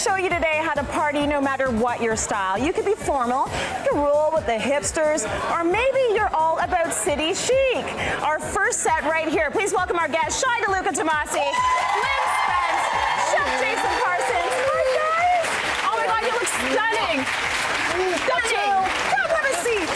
show you today how to party no matter what your style. You could be formal, you can roll with the hipsters, or maybe you're all about city chic. Our first set right here. Please welcome our guests, Shai DeLuca-Tamasi, Lynn Spence, Chef Jason Parsons. Hi, guys. Oh my God, you look stunning. Stunning. Come have a seat.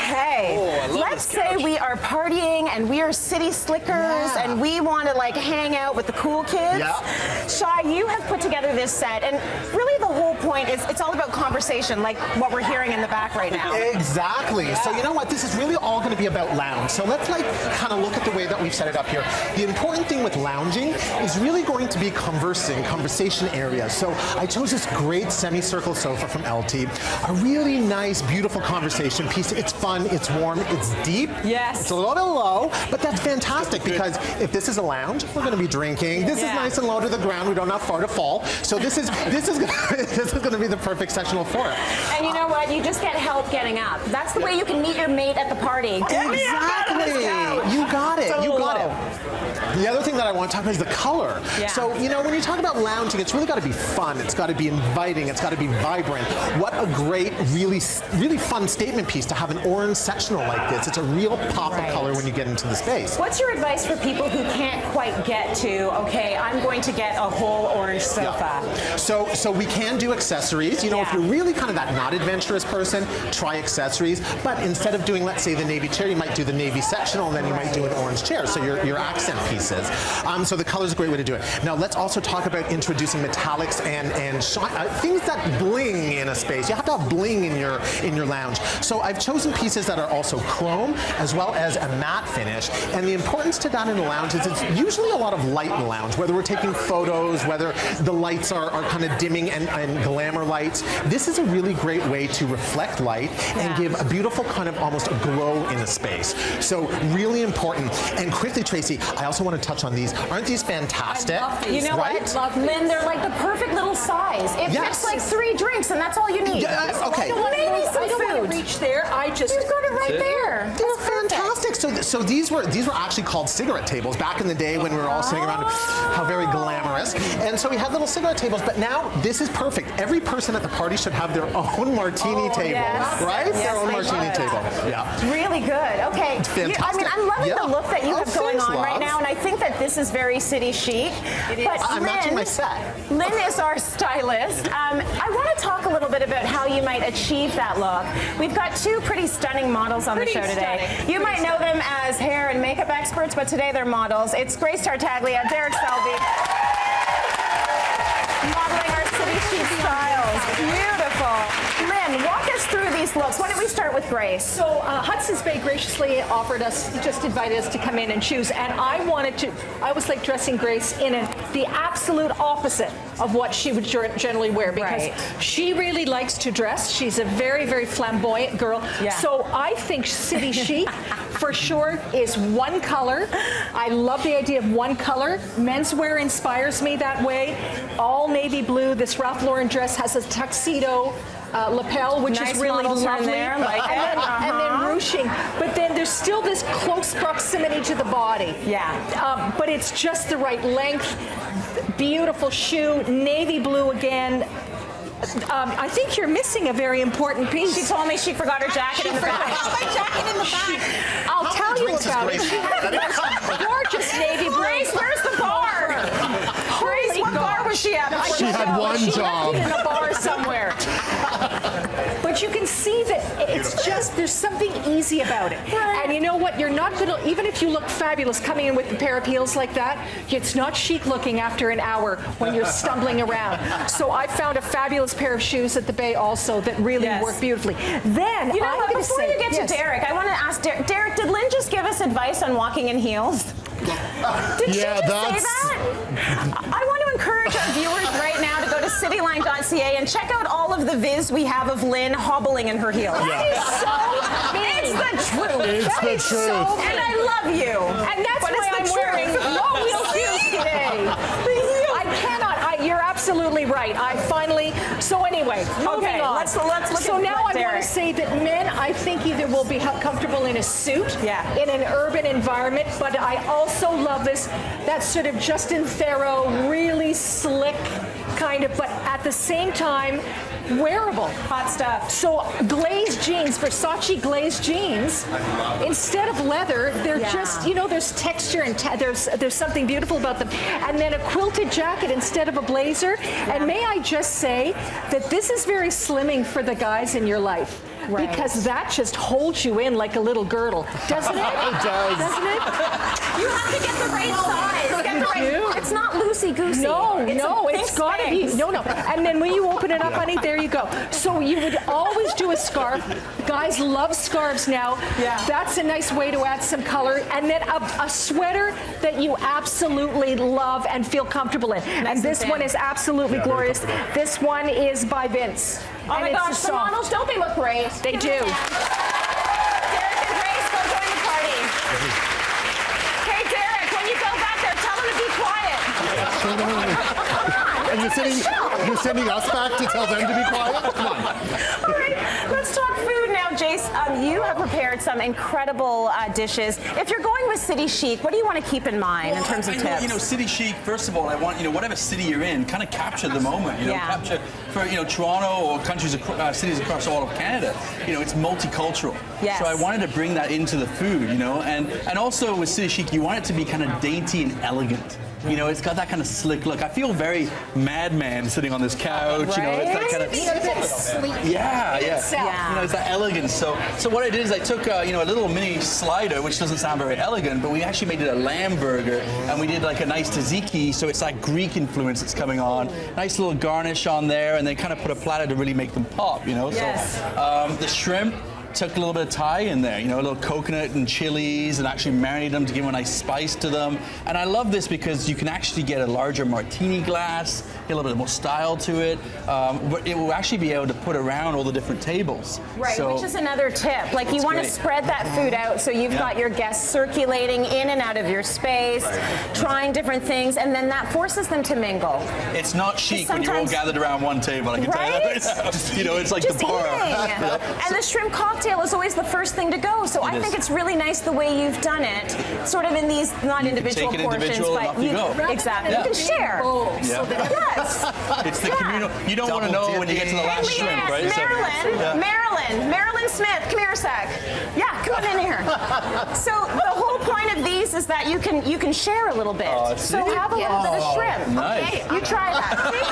Okay, let's say we are partying and we are city slickers and we want to like hang out with the cool kids. Yeah. Shai, you have put together this set, and really the whole point is it's all about conversation, like what we're hearing in the back right now. Exactly. Yeah. So you know what? This is really all going to be about lounge. So let's like kind of look at the way that we've set it up here. The important thing with lounging is really going to be conversation areas. So I chose this great semicircle sofa from LT, a really nice, beautiful conversation piece. It's fun, it's warm, it's deep. Yes. It's a little bit low, but that's fantastic because if this is a lounge, we're going to be drinking. This is nice and low to the ground. We don't have far to fall. So this is going to be the perfect sectional for it. And you know what? You just get help getting up. That's the way you can meet your mate at the party. Exactly. You got it. You got it. The other thing that I want to talk about is the color. Yeah. So, you know, when you talk about lounging, it's really got to be fun. It's got to be inviting. It's got to be vibrant. What a great, really fun statement piece to have an orange sectional like this. It's a real pop of color when you get into the space. What's your advice for people who can't quite get to, okay, I'm going to get a whole orange sofa? Yeah. So we can do accessories. You know, if you're really kind of that not adventurous person, try accessories. But instead of doing, let's say, the navy chair, you might do the navy sectional, and then you might do an orange chair. So your accent pieces. So the color is a great way to do it. Now let's also talk about introducing metallics and things that bling in a space. You have to have bling in your lounge. So I've chosen pieces that are also chrome as well as a matte finish. And the importance to that in the lounge is it's usually a lot of light in the lounge, whether we're taking photos, whether the lights are kind of dimming and glamour lights. This is a really great way to reflect light and give a beautiful kind of almost a glow in a space. So really important. And quickly, Tracy, I also want to touch on these. Aren't these fantastic? I love these. You know what? Lynn, they're like the perfect little size. It fits like 3 drinks, and that's all you need. Okay. Maybe some I don't want to reach there. I just got it right there. They're fantastic. So these were actually called cigarette tables back in the day when we were all sitting around. How very glamorous. And so we had little cigarette tables, but now this is perfect. Every person at the party should have their own martini table, right? Yes, their own martini table. Yeah. It's really good. Okay. It's fantastic. I mean, I'm loving the look that you have going on right now, and I think that this is very city chic. It is. But I'm matching my set. Lynn is our stylist. I want to talk a little bit about how you might achieve that look. We've got 2 pretty stunning models on the show today. You might know them as hair and makeup experts, but today they're models. It's Grace Tartaglia, Derek Selby, modeling our city chic styles. Beautiful. Lynn, walk us through these looks. Why don't we start with Grace? So Hudson's Bay graciously just invited us to come in and choose, and I was like dressing Grace in the absolute opposite of what she would generally wear, because she really likes to dress. She's a very, very flamboyant girl. Yeah. So I think city chic for sure is one color. I love the idea of one color. Menswear inspires me that way. All navy blue. This Ralph Lauren dress has a tuxedo lapel, which is really lovely, there, like and then ruching. But then there's still this close proximity to the body. Yeah. But it's just the right length. Beautiful shoe, navy blue again. I think you're missing a very important piece. She told me she forgot her jacket in the back. My jacket in the back. I'll tell you about it. She had this gorgeous navy blue. Grace, where's the bar? Grace, what bar was she at? She had one job. She left it in a bar somewhere. But you can see that it's just, there's something easy about it. And you know what? You're not going to, even if you look fabulous coming in with a pair of heels like that, it's not chic looking after an hour when you're stumbling around. So I found a fabulous pair of shoes at the Bay also that really work beautifully. Then, you know what? Before you get to Derek, I want to ask Derek, did Lynn just give us advice on walking in heels? Did she just say that? I want to encourage our viewers right now to go to cityline.ca and check out all of the viz we have of Lynn hobbling in her heels. That is so mean. It's the truth. It's the truth. And I love you. And that's why I'm wearing low-wheel shoes today. I cannot. You're absolutely right. I finally. So anyway, moving on. Let's look so at now I Derek. want to say that men, I think, either will be comfortable in a suit, in an urban environment, but I also love that sort of Justin Theroux, really slick kind kind of, but at the same time, wearable. Hot stuff. So glazed jeans, Versace glazed jeans, instead of leather, they're just, you know, there's texture and there's something beautiful about them. And then a quilted jacket instead of a blazer. And may I just say that this is very slimming for the guys in your life. Right. Because that just holds you in like a little girdle, doesn't it? It does. Doesn't it? You have to get the right size. Get the right. It's not loosey-goosey. No, it's it's got to be. No. And then when you open it up, honey, there you go. So you would always do a scarf. Guys love scarves now. Yeah. That's a nice way to add some color. And then a sweater that you absolutely love and feel comfortable in. And this one is absolutely glorious. This one is by Vince. Oh my gosh, the models, don't they look great? They do. Derek and Grace, go join the party. Hey, Derek, when you go back there, tell them to be quiet. And you're sending us back to tell them to be quiet? Come on. All right, let's talk food now, Jace. You have prepared some incredible dishes. If you're going with City Chic, what do you want to keep in mind in terms of tips? You know, City Chic, first of all, I want, whatever city you're in, kind of capture the moment, capture, for, Toronto or cities across all of Canada, it's multicultural. Yes. So I wanted to bring that into the food, and also with City Chic, you want it to be kind of dainty and elegant. It's got that kind of slick look. I feel very madman sitting on this couch. Right? It's that kind of sleek. Yeah. It's that elegance. So what I did is I took a little mini slider, which doesn't sound very elegant, but we actually made it a lamb burger, and we did like a nice tzatziki, so it's like Greek influence that's coming on. Nice little garnish on there, and then kind of put a platter to really make them pop. Yes. So the shrimp. Took a little bit of Thai in there, a little coconut and chilies, and actually marinated them to give them a nice spice to them. And I love this because you can actually get a larger martini glass, get a little bit more style to it, but it will actually be able to put around all the different tables. Right, which is another tip. Like you want to spread that food out so you've got your guests circulating in and out of your space, trying different things, and then that forces them to mingle. It's not chic when you're all gathered around one table, I can tell you that right now. It's like just the bar. And the shrimp cocktail is always the first thing to go. So I think it's really nice the way you've done it, sort of in these not individual portions, but exactly you can share. Yes, it's the communal. You don't want to know when you get to the last shrimp, right? Marilyn Smith, come here a sec. Yeah, come on in here. So the whole point of these is that you can share a little bit. So have a little bit of shrimp. Nice. Okay, you try that. See?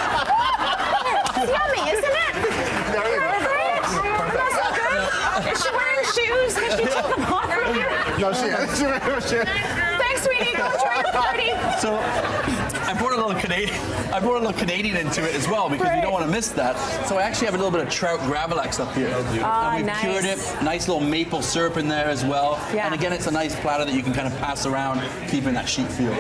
It's yummy, isn't it? Perfect. That's so good. Is she wearing shoes? Has she took them off earlier? No, she is. Thanks, sweetie. Go enjoy the party. So I brought a little Canadian into it as well because you don't want to miss that. So I actually have a little bit of trout gravlax up here. And we've cured it. Nice little maple syrup in there as well. Yeah. And again, it's a nice platter that you can kind of pass around, keeping that chic feel.